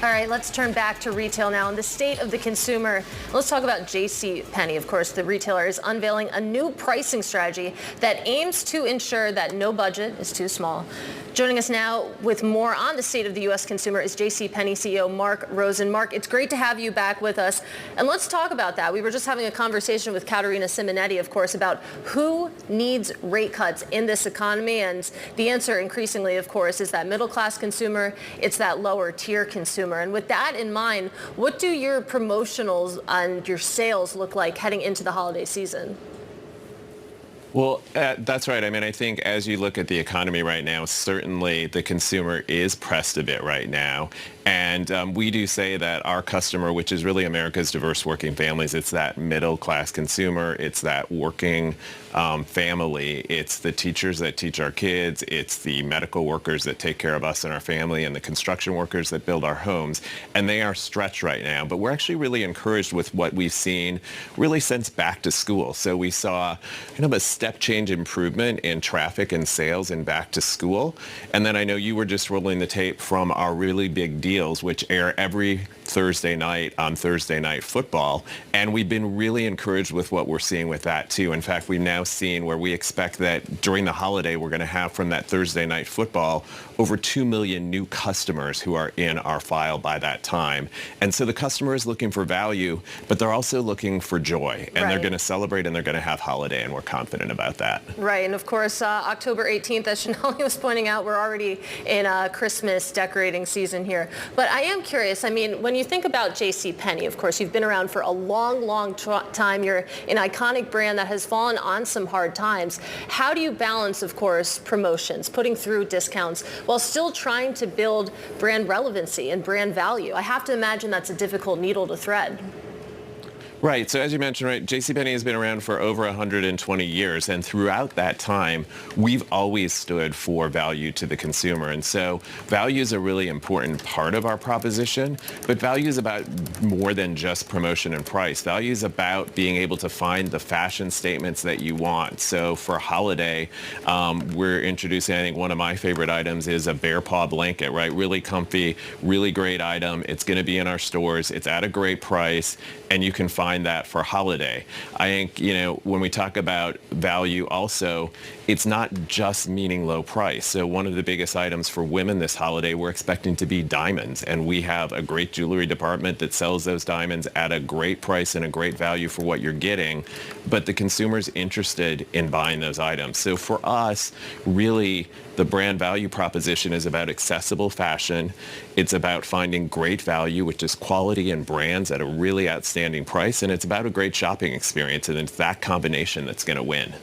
All right, let's turn back to retail now and the state of the consumer. Let's talk about JCPenney. Of course, the retailer is unveiling a new pricing strategy that aims to ensure that no budget is too small. Joining us now with more on the state of the U.S. consumer is JCPenney CEO Marc Rosen. Marc, it's great to have you back with us. And let's talk about that. We were just having a conversation with Caterina Simonetti, of course, about who needs rate cuts in this economy. And the answer increasingly, of course, is that middle-class consumer. It's that lower-tier consumer. And with that in mind, what do your promotionals and your sales look like heading into the holiday season? Well, that's right. I mean, I think as you look at the economy right now, certainly the consumer is pressed a bit right now. And we do say that our customer, which is really America's diverse working families, it's that middle class consumer, it's that working family, it's the teachers that teach our kids, it's the medical workers that take care of us and our family, and the construction workers that build our homes. And they are stretched right now. But we're actually really encouraged with what we've seen really since back to school. So we saw kind of a step change improvement in traffic and sales in back to school. And then I know you were just rolling the tape from our really big deals, which air every Thursday night on Thursday Night Football. And we've been really encouraged with what we're seeing with that too. In fact, we've now seen where we expect that during the holiday, we're going to have from that Thursday Night Football over 2 million new customers who are in our file by that time. And so the customer is looking for value, but they're also looking for joy. And they're going to celebrate and they're going to have holiday, and we're confident about that. Right. And of course, October 18th, as Sonali was pointing out, we're already in Christmas decorating season here. But I am curious, I mean, when you think about JCPenney, of course, you've been around for a long time. You're an iconic brand that has fallen on some hard times. How do you balance, of course, promotions, putting through discounts, while still trying to build brand relevancy and brand value? I have to imagine that's a difficult needle to thread. Right. So as you mentioned, right, JCPenney has been around for over 120 years. And throughout that time, we've always stood for value to the consumer. And so value is a really important part of our proposition. But value is about more than just promotion and price. Value is about being able to find the fashion statements that you want. So for holiday, we're introducing, I think one of my favorite items is a bear paw blanket, right? Really comfy, really great item. It's going to be in our stores. It's at a great price. And you can find that for holiday. I think, you know, when we talk about value also, it's not just meaning low price. So one of the biggest items for women this holiday, we're expecting to be diamonds. And we have a great jewelry department that sells those diamonds at a great price and a great value for what you're getting. But the consumer's interested in buying those items. So for us, really, the brand value proposition is about accessible fashion. It's about finding great value, which is quality and brands at a really outstanding price. And it's about a great shopping experience. And it's that combination that's going to win.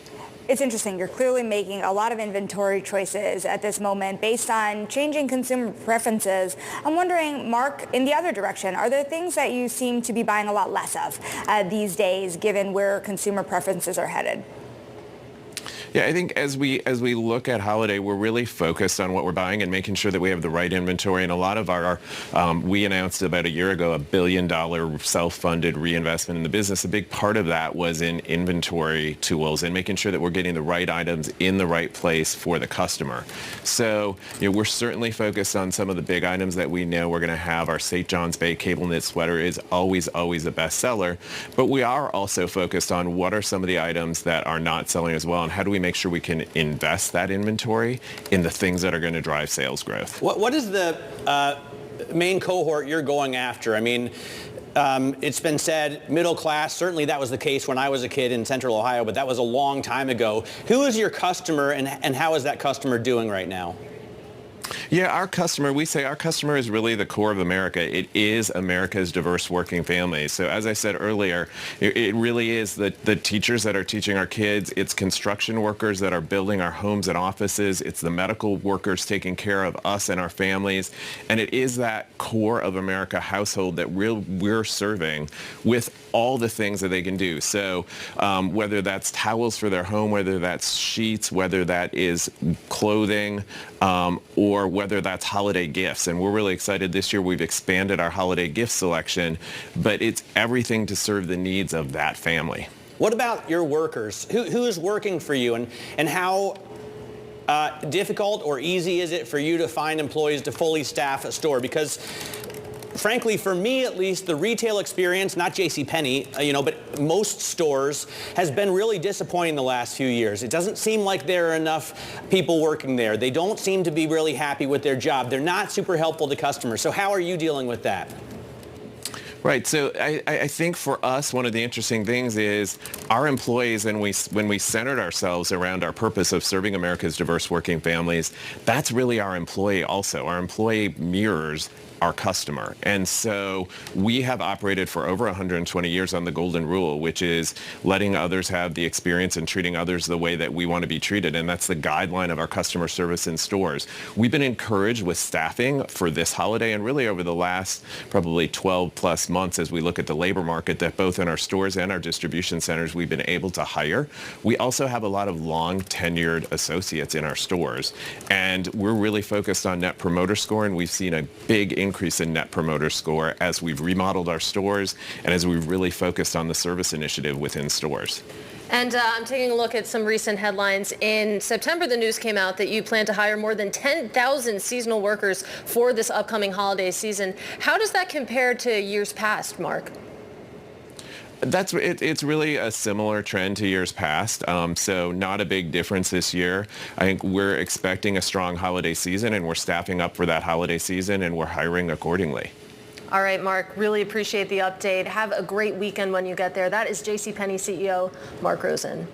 It's interesting. You're clearly making a lot of inventory choices at this moment based on changing consumer preferences. I'm wondering, Marc, in the other direction, are there things that you seem to be buying a lot less of these days, given where consumer preferences are headed? Yeah, I think as we look at holiday, we're really focused on what we're buying and making sure that we have the right inventory. And a lot of our, we announced about a year ago, $1 billion self-funded reinvestment in the business. A big part of that was in inventory tools and making sure that we're getting the right items in the right place for the customer. So, you know, we're certainly focused on some of the big items that we know we're going to have. Our St. John's Bay cable knit sweater is always a bestseller. But we are also focused on what are some of the items that are not selling as well, and how do we make sure we can invest that inventory in the things that are going to drive sales growth. What is the main cohort you're going after? I mean, it's been said middle class. Certainly that was the case when I was a kid in Central Ohio, but that was a long time ago. Who is your customer, and how is that customer doing right now? Yeah, our customer, we say our customer is really the core of America. It is America's diverse working families. So as I said earlier, it really is the teachers that are teaching our kids. It's construction workers that are building our homes and offices. It's the medical workers taking care of us and our families. And it is that core of America household that we're serving with all the things that they can do. So whether that's towels for their home, whether that's sheets, whether that is clothing, or whether that's holiday gifts. And we're really excited this year. We've expanded our holiday gift selection, but it's everything to serve the needs of that family. What about your workers? Who is working for you, and how difficult or easy is it for you to find employees to fully staff a store? Because frankly, for me at least, the retail experience, not JCPenney, but most stores, has been really disappointing the last few years. It doesn't seem like there are enough people working there. They don't seem to be really happy with their job. They're not super helpful to customers. So how are you dealing with that? Right. So I think for us, one of the interesting things is our employees, and when we centered ourselves around our purpose of serving America's diverse working families, that's really our employee also. Our employee mirrors our customer. And so we have operated for over 120 years on the golden rule, which is letting others have the experience and treating others the way that we want to be treated. And that's the guideline of our customer service in stores. We've been encouraged with staffing for this holiday and really over the last probably 12 plus months as we look at the labor market, that both in our stores and our distribution centers we've been able to hire. We also have a lot of long tenured associates in our stores. And we're really focused on Net Promoter Score, and we've seen a big increase in Net Promoter Score as we've remodeled our stores and as we've really focused on the service initiative within stores. And I'm taking a look at some recent headlines. In September, the news came out that you plan to hire more than 10,000 seasonal workers for this upcoming holiday season. How does that compare to years past, Mark? It's really a similar trend to years past, so not a big difference this year. I think we're expecting a strong holiday season, and we're staffing up for that holiday season, and we're hiring accordingly. All right, Mark, really appreciate the update. Have a great weekend when you get there. That is JCPenney CEO Marc Rosen.